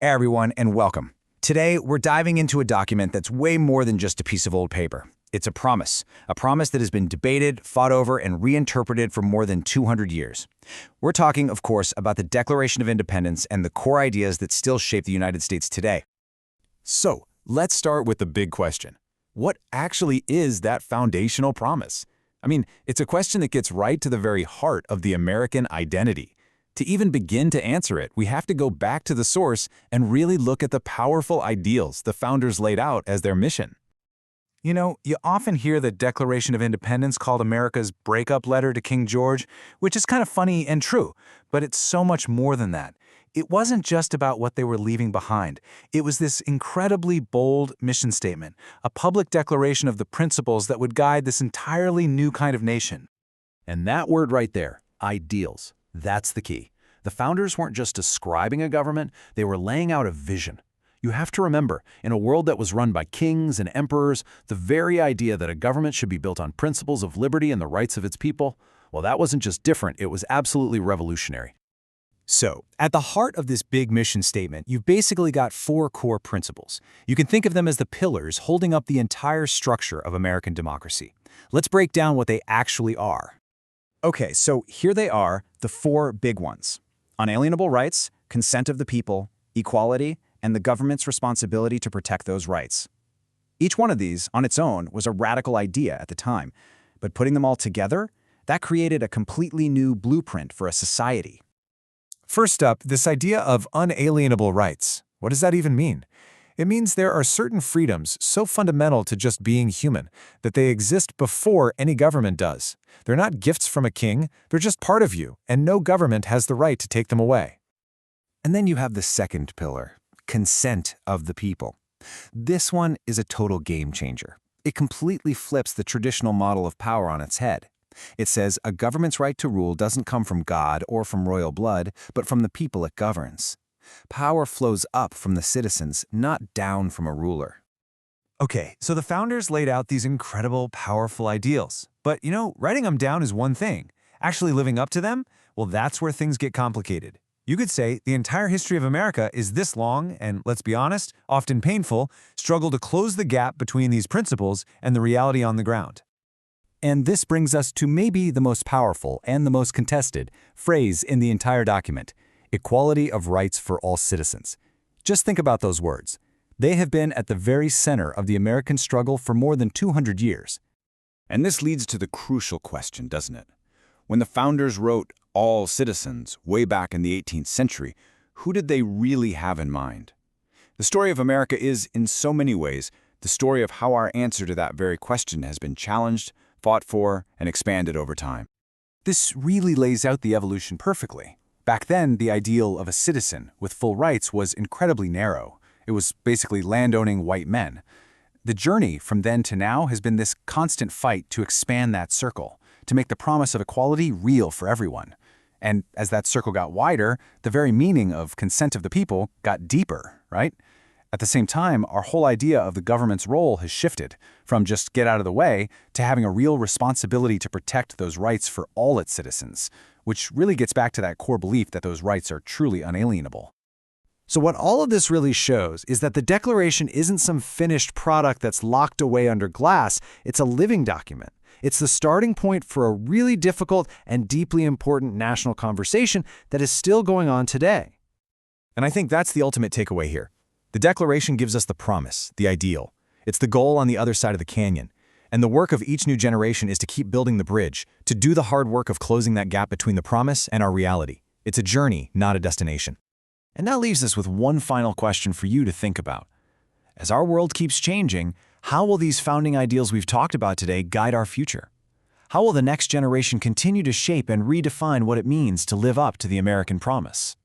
Hey everyone, and welcome. Today, we're diving into a document that's way more than just a piece of old paper. It's a promise that has been debated, fought over, and reinterpreted for more than 200 years. We're talking, of course, about the Declaration of Independence and the core ideas that still shape the United States today. So, let's start with the big question. What actually is that foundational promise? It's a question that gets right to the very heart of the American identity. To even begin to answer it, we have to go back to the source and really look at the powerful ideals the founders laid out as their mission. You know, you often hear the Declaration of Independence called America's breakup letter to King George, which is kind of funny and true, but it's so much more than that. It wasn't just about what they were leaving behind. It was this incredibly bold mission statement, a public declaration of the principles that would guide this entirely new kind of nation. And that word right there, ideals, that's the key. The founders weren't just describing a government, they were laying out a vision. You have to remember, in a world that was run by kings and emperors, the very idea that a government should be built on principles of liberty and the rights of its people, well, that wasn't just different, it was absolutely revolutionary. So, at the heart of this big mission statement, you've basically got four core principles. You can think of them as the pillars holding up the entire structure of American democracy. Let's break down what they actually are. Okay, so here they are, the four big ones. Unalienable rights, consent of the people, equality, and the government's responsibility to protect those rights. Each one of these, on its own, was a radical idea at the time, but putting them all together, that created a completely new blueprint for a society. First up, this idea of unalienable rights. What does that even mean? It means there are certain freedoms so fundamental to just being human that they exist before any government does. They're not gifts from a king, they're just part of you, and no government has the right to take them away. And then you have the second pillar, consent of the people. This one is a total game changer. It completely flips the traditional model of power on its head. It says a government's right to rule doesn't come from God or from royal blood, but from the people it governs. Power flows up from the citizens, not down from a ruler. Okay, so the founders laid out these incredible, powerful ideals. But, writing them down is one thing. Actually living up to them, well, that's where things get complicated. You could say the entire history of America is this long and, let's be honest, often painful, struggle to close the gap between these principles and the reality on the ground. And this brings us to maybe the most powerful and the most contested phrase in the entire document: equality of rights for all citizens. Just think about those words. They have been at the very center of the American struggle for more than 200 years. And this leads to the crucial question, doesn't it? When the founders wrote all citizens way back in the 18th century, who did they really have in mind? The story of America is, in so many ways, the story of how our answer to that very question has been challenged, fought for, and expanded over time. This really lays out the evolution perfectly. Back then, the ideal of a citizen with full rights was incredibly narrow. It was basically land-owning white men. The journey from then to now has been this constant fight to expand that circle, to make the promise of equality real for everyone. And as that circle got wider, the very meaning of consent of the people got deeper, right? At the same time, our whole idea of the government's role has shifted from just get out of the way to having a real responsibility to protect those rights for all its citizens, which really gets back to that core belief that those rights are truly unalienable. So what all of this really shows is that the Declaration isn't some finished product that's locked away under glass. It's a living document. It's the starting point for a really difficult and deeply important national conversation that is still going on today. And I think that's the ultimate takeaway here. The Declaration gives us the promise, the ideal. It's the goal on the other side of the canyon. And the work of each new generation is to keep building the bridge, to do the hard work of closing that gap between the promise and our reality. It's a journey, not a destination. And that leaves us with one final question for you to think about. As our world keeps changing, how will these founding ideals we've talked about today guide our future? How will the next generation continue to shape and redefine what it means to live up to the American promise?